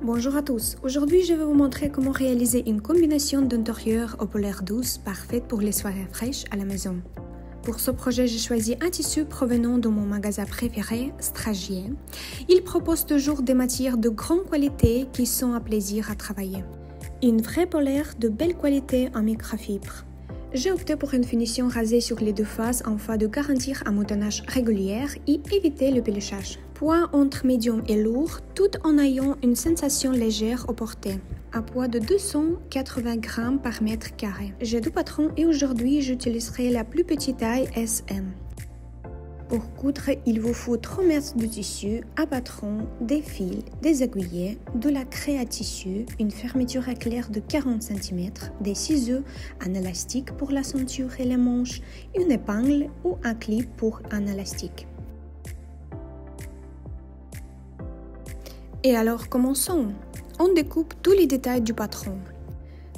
Bonjour à tous, aujourd'hui je vais vous montrer comment réaliser une combinaison d'intérieur aux polaires douces parfaite pour les soirées fraîches à la maison. Pour ce projet, j'ai choisi un tissu provenant de mon magasin préféré, Stragier. Il propose toujours des matières de grande qualité qui sont un plaisir à travailler. Une vraie polaire de belle qualité en microfibre. J'ai opté pour une finition rasée sur les deux faces afin de garantir un moutonnage régulier et éviter le peluchage. Poids entre médium et lourd, tout en ayant une sensation légère au porté. Un poids de 280 grammes par mètre carré. J'ai deux patrons et aujourd'hui j'utiliserai la plus petite taille SM. Pour coudre, il vous faut 3 mètres de tissu, un patron, des fils, des aiguillets, de la craie à tissu, une fermeture éclair de 40 cm, des ciseaux, un élastique pour la ceinture et les manches, une épingle ou un clip pour un élastique. Et alors commençons. On découpe tous les détails du patron.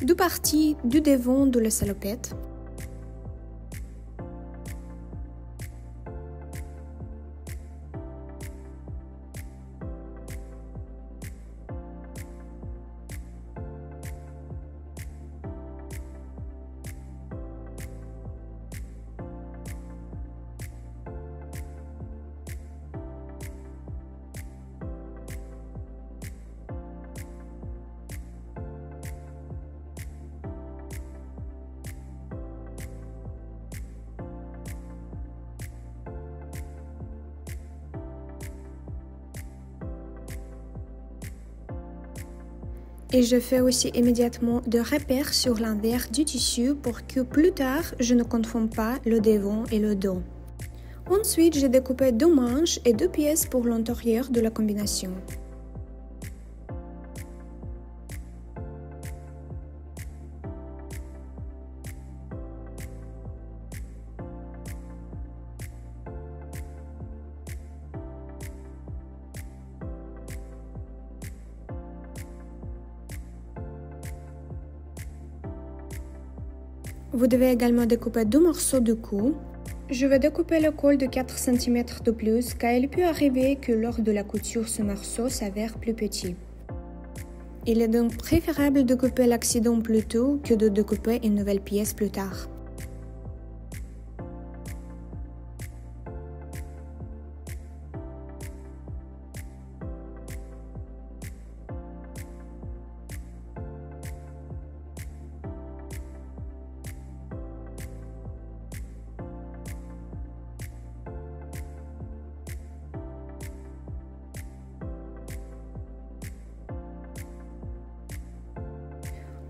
Deux parties du devant de la salopette. Et je fais aussi immédiatement des repères sur l'envers du tissu pour que plus tard, je ne confonde pas le devant et le dos. Ensuite, j'ai découpé deux manches et deux pièces pour l'intérieur de la combinaison. Vous devez également découper deux morceaux de cou. Je vais découper le col de 4 cm de plus car il peut arriver que lors de la couture ce morceau s'avère plus petit. Il est donc préférable de couper l'accident plus tôt que de découper une nouvelle pièce plus tard.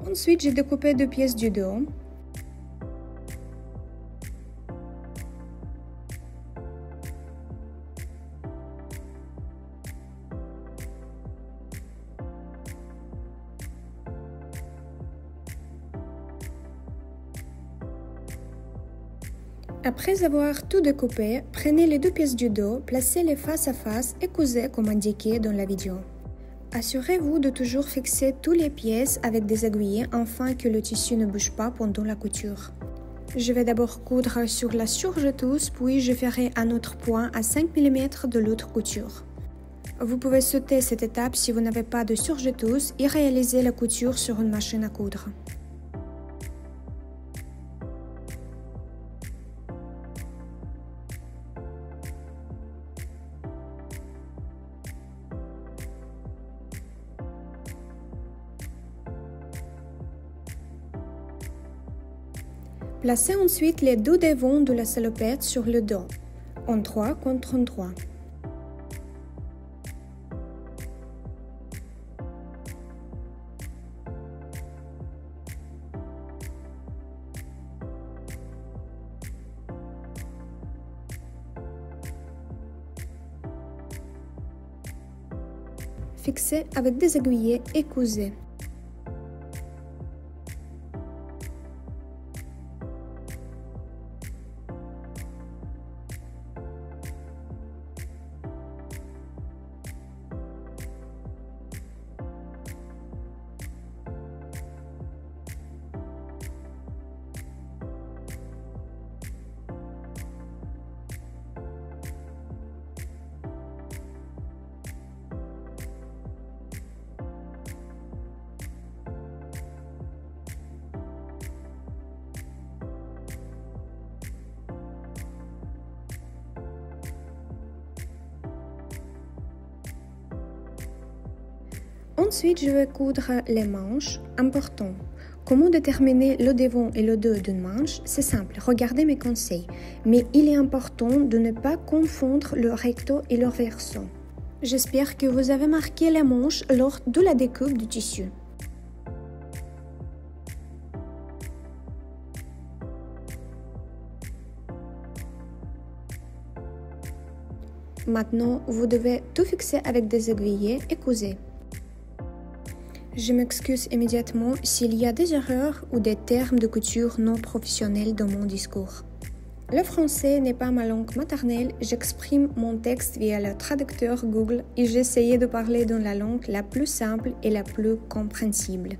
Ensuite, j'ai découpé deux pièces du dos. Après avoir tout découpé, prenez les deux pièces du dos, placez-les face à face et cousez comme indiqué dans la vidéo. Assurez-vous de toujours fixer toutes les pièces avec des aiguillets afin que le tissu ne bouge pas pendant la couture. Je vais d'abord coudre sur la surjeteuse, puis je ferai un autre point à 5 mm de l'autre couture. Vous pouvez sauter cette étape si vous n'avez pas de surjeteuse et réaliser la couture sur une machine à coudre. Placez ensuite les deux devants de la salopette sur le dos, en 3 contre en 3. Fixez avec des aiguillets et cousez. Ensuite, je vais coudre les manches. Important. Comment déterminer le devant et le dos d'une manche? C'est simple, regardez mes conseils. Mais il est important de ne pas confondre le recto et le verso. J'espère que vous avez marqué les manches lors de la découpe du tissu. Maintenant, vous devez tout fixer avec des aiguillets et couser. Je m'excuse immédiatement s'il y a des erreurs ou des termes de couture non professionnels dans mon discours. Le français n'est pas ma langue maternelle, j'exprime mon texte via le traducteur Google et j'essayais de parler dans la langue la plus simple et la plus compréhensible.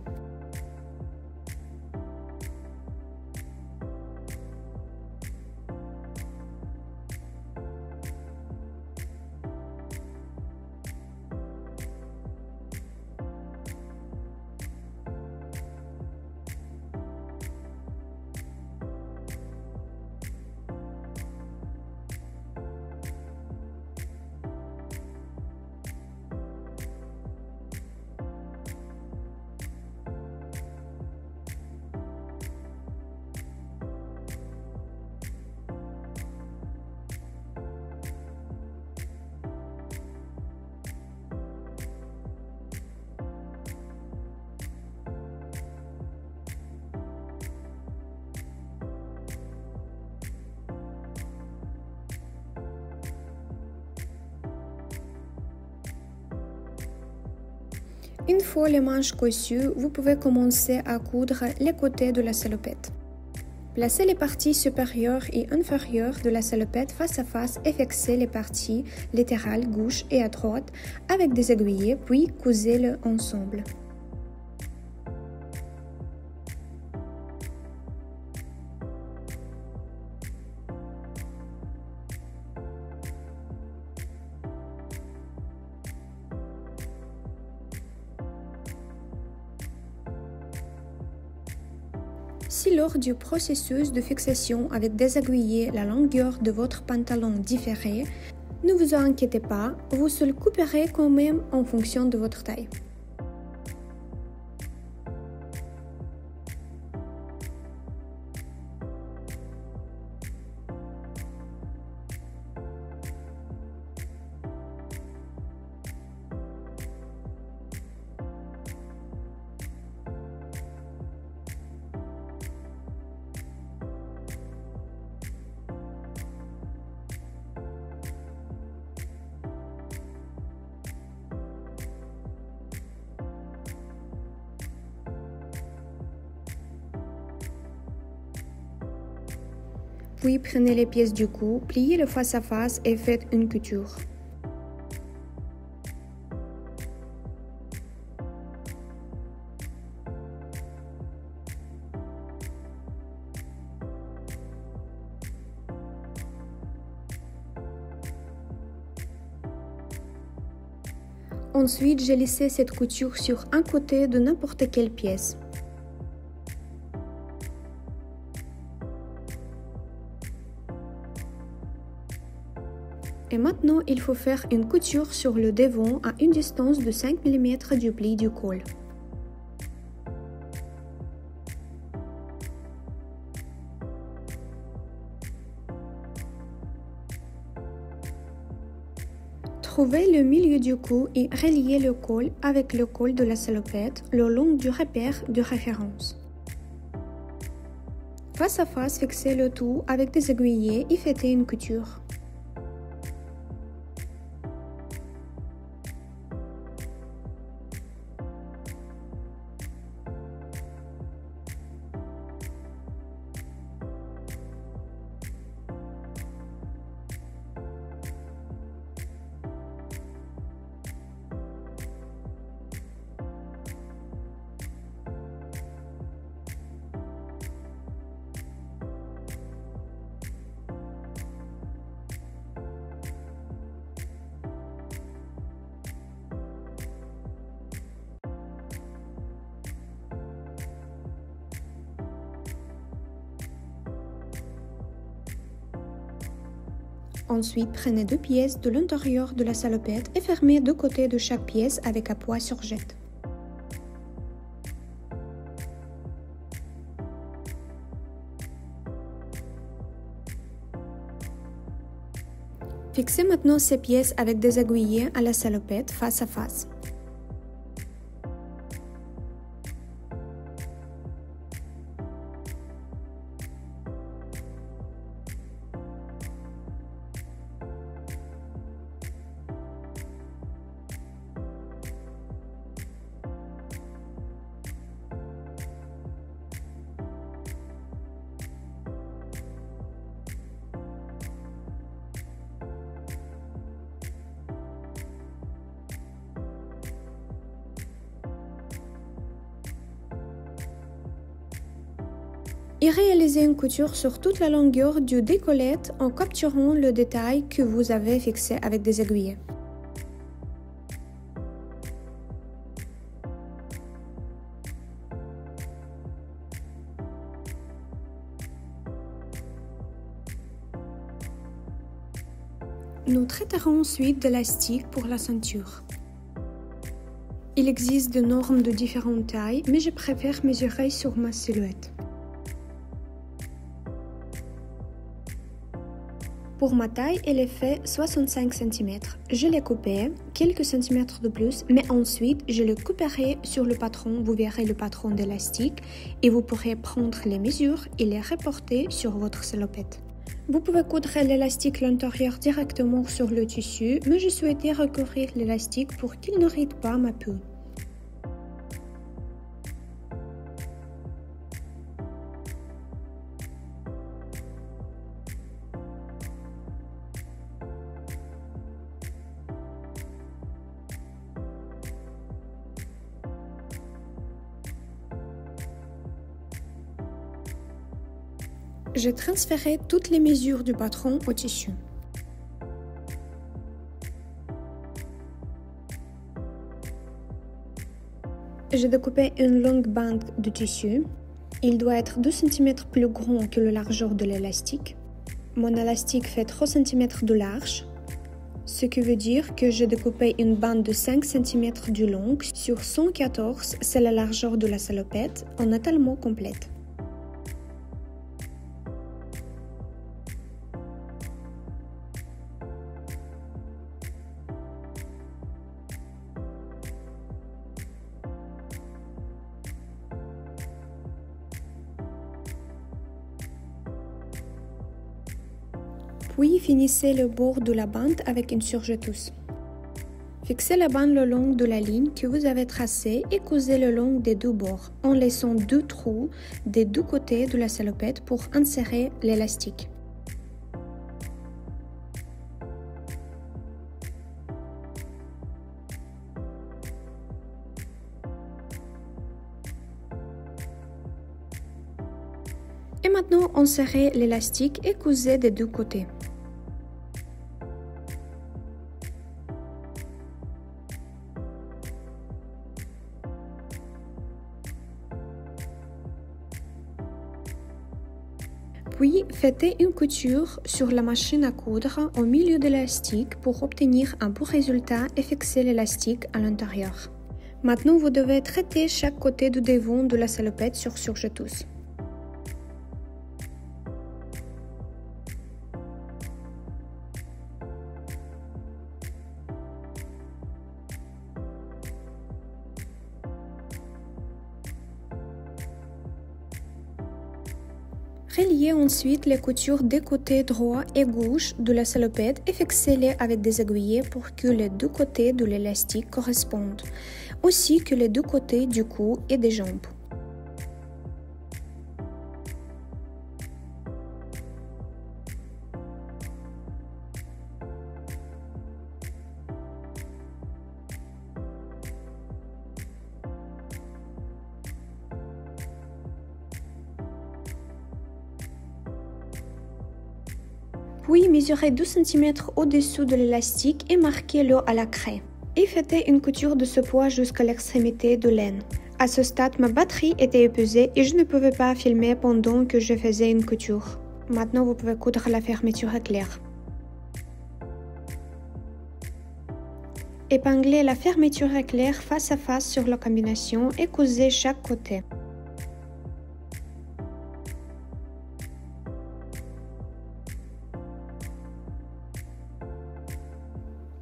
Une fois les manches cousues, vous pouvez commencer à coudre les côtés de la salopette. Placez les parties supérieures et inférieures de la salopette face à face et fixez les parties latérales gauche et à droite avec des aiguillets, puis cousez-les ensemble. Si lors du processus de fixation avec des aiguillets, la longueur de votre pantalon différait, ne vous inquiétez pas, vous se le couperez quand même en fonction de votre taille. Puis prenez les pièces du cou, pliez le face à face et faites une couture. Ensuite, j'ai laissé cette couture sur un côté de n'importe quelle pièce. Et maintenant, il faut faire une couture sur le devant à une distance de 5 mm du pli du col. Trouvez le milieu du cou et reliez le col avec le col de la salopette le long du repère de référence. Face à face, fixez le tout avec des aiguillets et faites une couture. Ensuite, prenez deux pièces de l'intérieur de la salopette et fermez deux côtés de chaque pièce avec appoint-surjette. Fixez maintenant ces pièces avec des aiguillets à la salopette face à face. Et réalisez une couture sur toute la longueur du décollette en capturant le détail que vous avez fixé avec des aiguillets. Nous traiterons ensuite de l'élastique pour la ceinture. Il existe des normes de différentes tailles, mais je préfère mesurer sur ma silhouette. Pour ma taille, elle fait 65 cm. Je l'ai coupé, quelques centimètres de plus, mais ensuite je le couperai sur le patron. Vous verrez le patron d'élastique et vous pourrez prendre les mesures et les reporter sur votre salopette. Vous pouvez coudre l'élastique à l'intérieur directement sur le tissu, mais je souhaitais recouvrir l'élastique pour qu'il ne ride pas ma peau. J'ai transféré toutes les mesures du patron au tissu. J'ai découpé une longue bande de tissu. Il doit être 2 cm plus grand que la largeur de l'élastique. Mon élastique fait 3 cm de large, ce qui veut dire que j'ai découpé une bande de 5 cm du long sur 114, c'est la largeur de la salopette, en étalement complète. Puis finissez le bord de la bande avec une surjetousse. Fixez la bande le long de la ligne que vous avez tracée et cousez le long des deux bords en laissant 2 trous des deux côtés de la salopette pour insérer l'élastique. Et maintenant, insérez l'élastique et cousez des deux côtés. Puis, faites une couture sur la machine à coudre au milieu de l'élastique pour obtenir un beau résultat et fixer l'élastique à l'intérieur. Maintenant, vous devez traiter chaque côté du devant de la salopette sur surjetousse. Reliez ensuite les coutures des côtés droit et gauche de la salopette et fixez-les avec des aiguillets pour que les deux côtés de l'élastique correspondent, aussi que les deux côtés du cou et des jambes. Puis mesurez 2 cm au-dessous de l'élastique et marquez-le à la craie. Et faites une couture de ce poids jusqu'à l'extrémité de l'aine. À ce stade, ma batterie était épuisée et je ne pouvais pas filmer pendant que je faisais une couture. Maintenant, vous pouvez coudre la fermeture éclair. Épinglez la fermeture éclair face à face sur la combinaison et cousez chaque côté.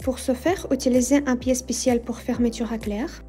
Pour ce faire, utilisez un pied spécial pour fermeture à clair.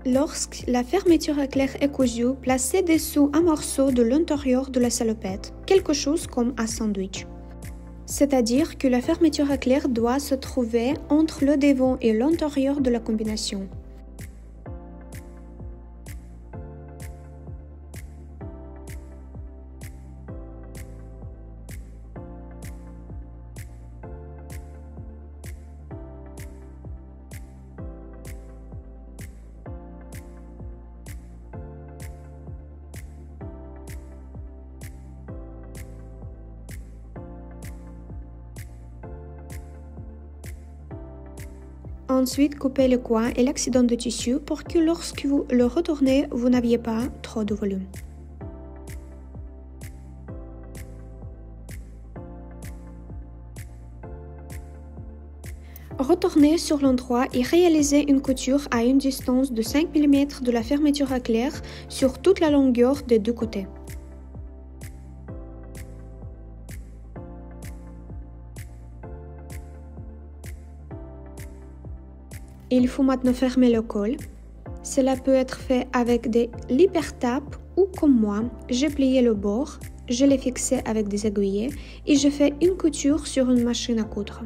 Lorsque la fermeture à clair est cousue, placez dessous un morceau de l'intérieur de la salopette, quelque chose comme un sandwich. C'est-à-dire que la fermeture à clair doit se trouver entre le devant et l'intérieur de la combinaison. Ensuite, coupez le coin et l'accident de tissu pour que lorsque vous le retournez, vous n'aviez pas trop de volume. Retournez sur l'endroit et réalisez une couture à une distance de 5 mm de la fermeture à clair sur toute la longueur des deux côtés. Il faut maintenant fermer le col. Cela peut être fait avec des libertapes ou comme moi, j'ai plié le bord, je l'ai fixé avec des aiguillets et je fais une couture sur une machine à coudre.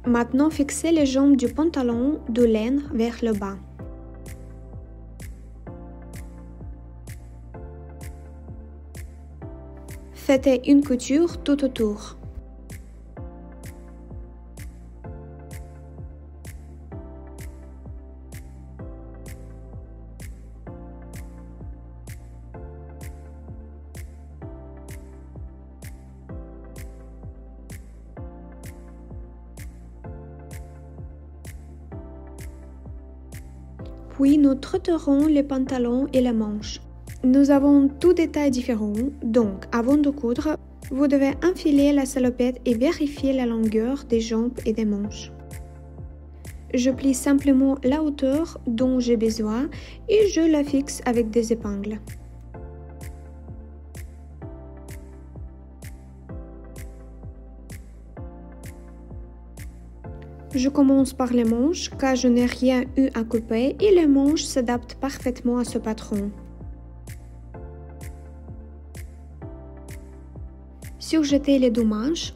Maintenant, fixez les jambes du pantalon de laine vers le bas. Faites une couture tout autour. Puis nous traiterons les pantalons et les manches. Nous avons tous des tailles différentes, donc avant de coudre, vous devez enfiler la salopette et vérifier la longueur des jambes et des manches. Je plie simplement la hauteur dont j'ai besoin et je la fixe avec des épingles. Je commence par les manches car je n'ai rien eu à couper et les manches s'adaptent parfaitement à ce patron. Surjetez les deux manches.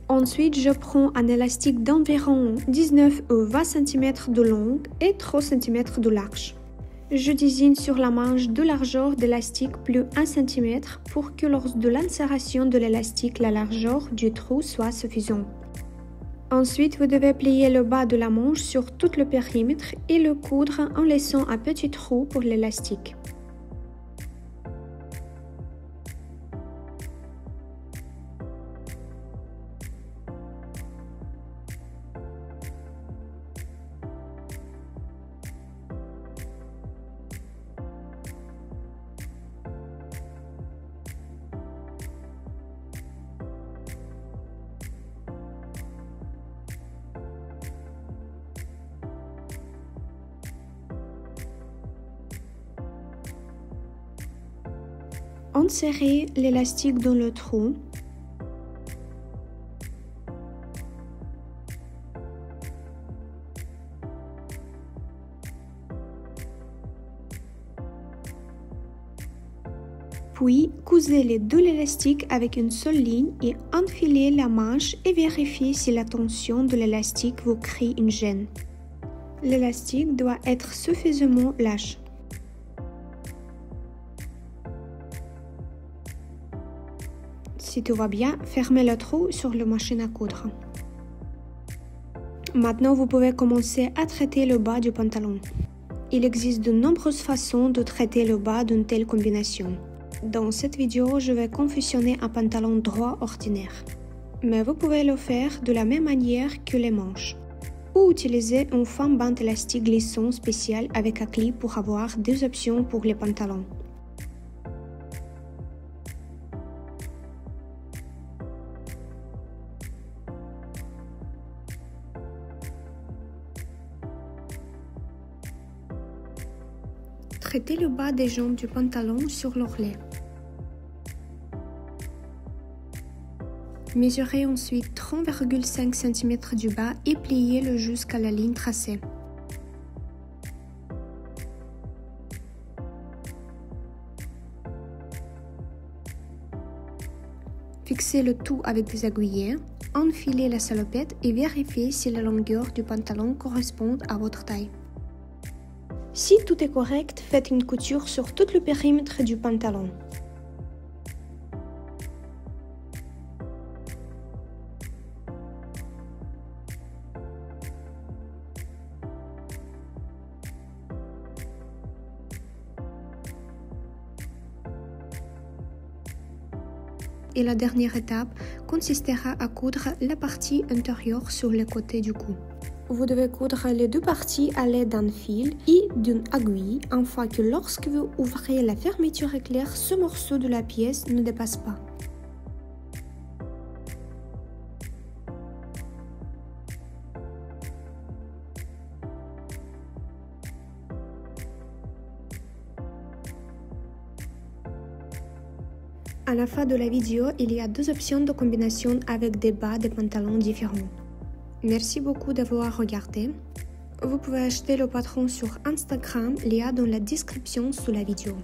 Ensuite, je prends un élastique d'environ 19 ou 20 cm de long et 3 cm de large. Je désigne sur la manche de largeur d'élastique plus 1 cm pour que lors de l'insération de l'élastique, la largeur du trou soit suffisante. Ensuite, vous devez plier le bas de la manche sur tout le périmètre et le coudre en laissant un petit trou pour l'élastique. insérez l'élastique dans le trou. Puis, cousez les deux élastiques avec une seule ligne et enfilez la manche et vérifiez si la tension de l'élastique vous crée une gêne. L'élastique doit être suffisamment lâche. Si tout va bien, fermez le trou sur la machine à coudre. Maintenant, vous pouvez commencer à traiter le bas du pantalon. Il existe de nombreuses façons de traiter le bas d'une telle combinaison. Dans cette vidéo, je vais confectionner un pantalon droit ordinaire. Mais vous pouvez le faire de la même manière que les manches. Ou utiliser un fan bande élastique glissant spécial avec un clip pour avoir deux options pour les pantalons. Traitez le bas des jambes du pantalon sur l'ourlet. Mesurez ensuite 30,5 cm du bas et pliez-le jusqu'à la ligne tracée. Fixez le tout avec des aiguillets, enfilez la salopette et vérifiez si la longueur du pantalon correspond à votre taille. Si tout est correct, faites une couture sur tout le périmètre du pantalon. Et la dernière étape consistera à coudre la partie intérieure sur le côté du cou. Vous devez coudre les deux parties à l'aide d'un fil et d'une aiguille, afin que lorsque vous ouvrez la fermeture éclair, ce morceau de la pièce ne dépasse pas. À la fin de la vidéo, il y a deux options de combinaison avec des bas de pantalons différents. Merci beaucoup d'avoir regardé. Vous pouvez acheter le patron sur Instagram, lien dans la description sous la vidéo.